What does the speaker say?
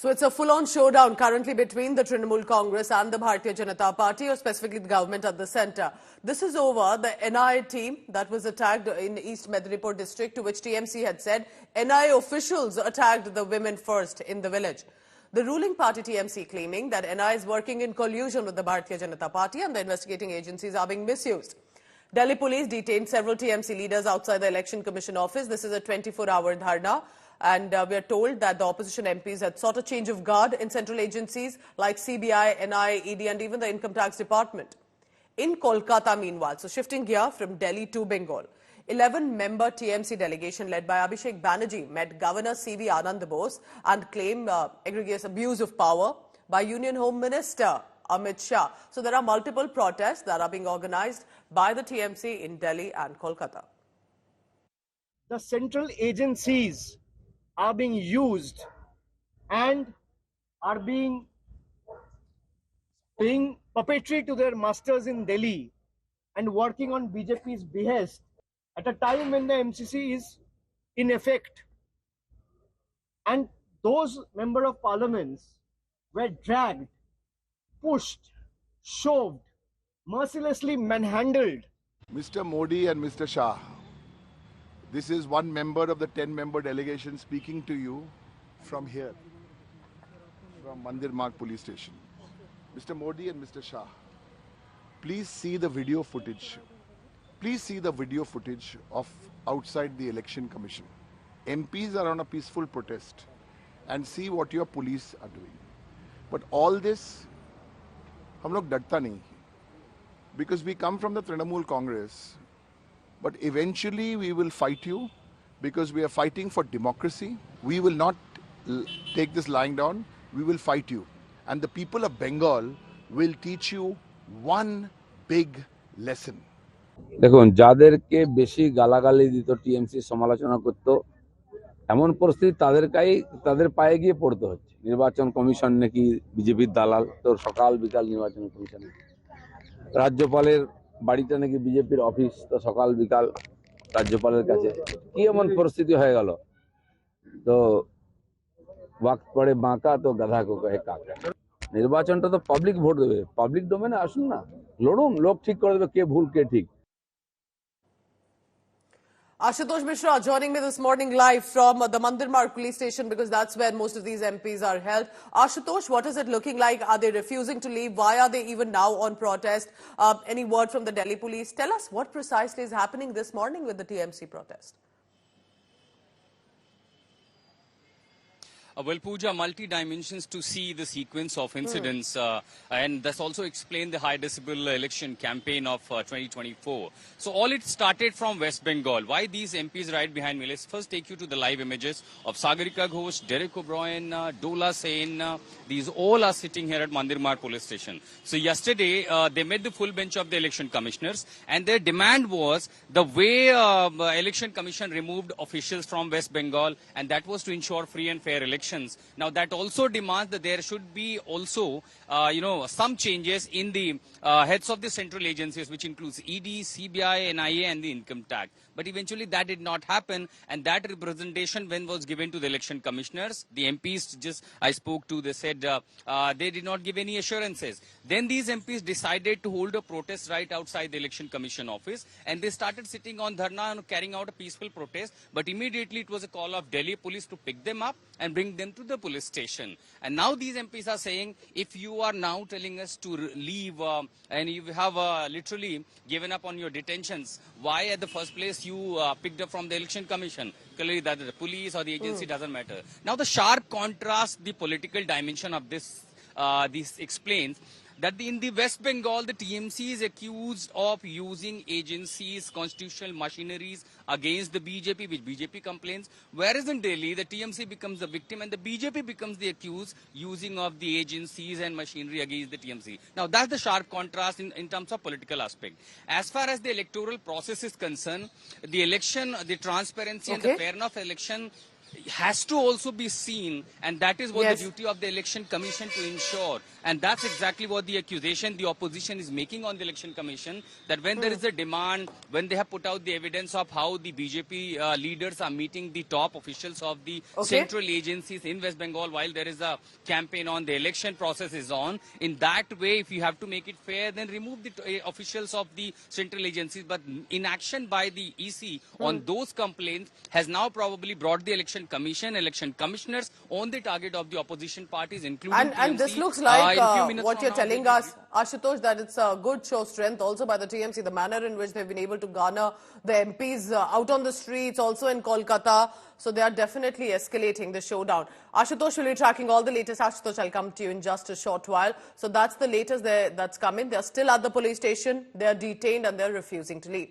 So it's a full-on showdown currently between the Trinamool Congress and the Bharatiya Janata Party, or specifically the government at the centre. This is over the NIA team that was attacked in East Medinipur district, to which TMC had said NIA officials attacked the women first in the village. The ruling party TMC claiming that NIA is working in collusion with the Bharatiya Janata Party and the investigating agencies are being misused. Delhi police detained several TMC leaders outside the Election Commission office. This is a 24-hour dharna. And we are told that the opposition MPs had sought a change of guard in central agencies like CBI, NIA, ED and even the Income Tax Department. In Kolkata, meanwhile, so shifting gear from Delhi to Bengal, 11-member TMC delegation led by Abhishek Banerjee met Governor C.V. Anand Bose and claimed egregious abuse of power by Union Home Minister Amit Shah. So there are multiple protests that are being organized by the TMC in Delhi and Kolkata. The central agencies are being used and are being perpetrate to their masters in Delhi and working on BJP's behest at a time when the MCC is in effect. And those member of parliaments were dragged, pushed, shoved, mercilessly manhandled. Mr. Modi and Mr. Shah, this is one member of the 10-member delegation speaking to you from here, from Mandir Marg police station. Mr. Modi and Mr. Shah, please see the video footage. Please see the video footage of outside the Election Commission. MPs are on a peaceful protest and see what your police are doing. But all this, hum log dadta nahi, because we come from the Trinamool Congress. But eventually we will fight you because we are fighting for democracy. We will not take this lying down. We will fight you. And the people of Bengal will teach you one big lesson. দেখুন যাদেরকে বেশি গালাগালি দিত TMC সমালোচনা করত এমন পরিস্থিতি তাদের পায়ে গিয়ে পড়তে হচ্ছে নির্বাচন কমিশন নাকি বিজেপির দালাল তো সকাল বিকাল নির্বাচন কমিশনে রাজ্যপালের বাড়িটা নাকি বিজেপির অফিস তো সকাল বিকাল রাজ্যপালের কাছে কি এমন পরিস্থিতি হয়ে গেল তো ওয়াক্ত পড়ে বাঁকা তো গাধা কো কহে কাকা নির্বাচনটা তো পাবলিক ভোট দেবে পাবলিক ডোমেনে আসুন না লড়ুন লোক ঠিক করে দেবে কে ভুল কে ঠিক Ashutosh Mishra joining me this morning live from the Mandir Marg police station, because that's where most of these MPs are held. Ashutosh, what is it looking like? Are they refusing to leave? Why are they even now on protest? Any word from the Delhi police? Tell us what precisely is happening this morning with the TMC protest. Well, Pooja, multi-dimensions to see the sequence of incidents, and that's also explained the high decibel election campaign of 2024. So all it started from West Bengal. Why these MPs right behind me? Let's first take you to the live images of Sagarika Ghosh, Derek O'Brien, Dola Sen. These all are sitting here at Mandir Marg police station. So yesterday, they met the full bench of the election commissioners, and their demand was the way election commission removed officials from West Bengal, and that was to ensure free and fair elections. Now that also demands that there should be also, some changes in the heads of the central agencies, which includes ED, CBI, NIA and the income tax. But eventually that did not happen, and that representation when was given to the election commissioners, the MPs I spoke to, they said they did not give any assurances. Then these MPs decided to hold a protest right outside the election commission office, and they started sitting on dharna and carrying out a peaceful protest. But immediately it was a call of Delhi police to pick them up and bring them to the police station. And now these MPs are saying, if you are now telling us to leave and you have literally given up on your detentions, why at the first place you picked up from the election commission? Clearly that the police or the agency doesn't matter. Now the sharp contrast, the political dimension of this explains that in the West Bengal, the TMC is accused of using agencies, constitutional machineries against the BJP, which BJP complains. Whereas in Delhi, the TMC becomes the victim and the BJP becomes the accused using of the agencies and machinery against the TMC. Now, that's the sharp contrast in terms of political aspect. As far as the electoral process is concerned, the election, the transparency and the fairness of election has to also be seen, and that is what Yes. the duty of the Election Commission to ensure. And that's exactly what the accusation the opposition is making on the Election Commission, that when there is a demand, when they have put out the evidence of how the BJP leaders are meeting the top officials of the central agencies in West Bengal while there is a campaign on, the election process is on, in that way, if you have to make it fair, then remove the officials of the central agencies. But inaction by the EC on those complaints has now probably brought the Election Commission, election commissioners on the target of the opposition parties, including And TMC. this looks like in few minutes what from you're now, telling they will us, Ashutosh, that it's a good show of strength also by the TMC, the manner in which they've been able to garner the MPs out on the streets, also in Kolkata. So they are definitely escalating the showdown. Ashutosh will be tracking all the latest. Ashutosh, I'll come to you in just a short while. So that's the latest that's coming. They're still at the police station. They're detained and they're refusing to leave.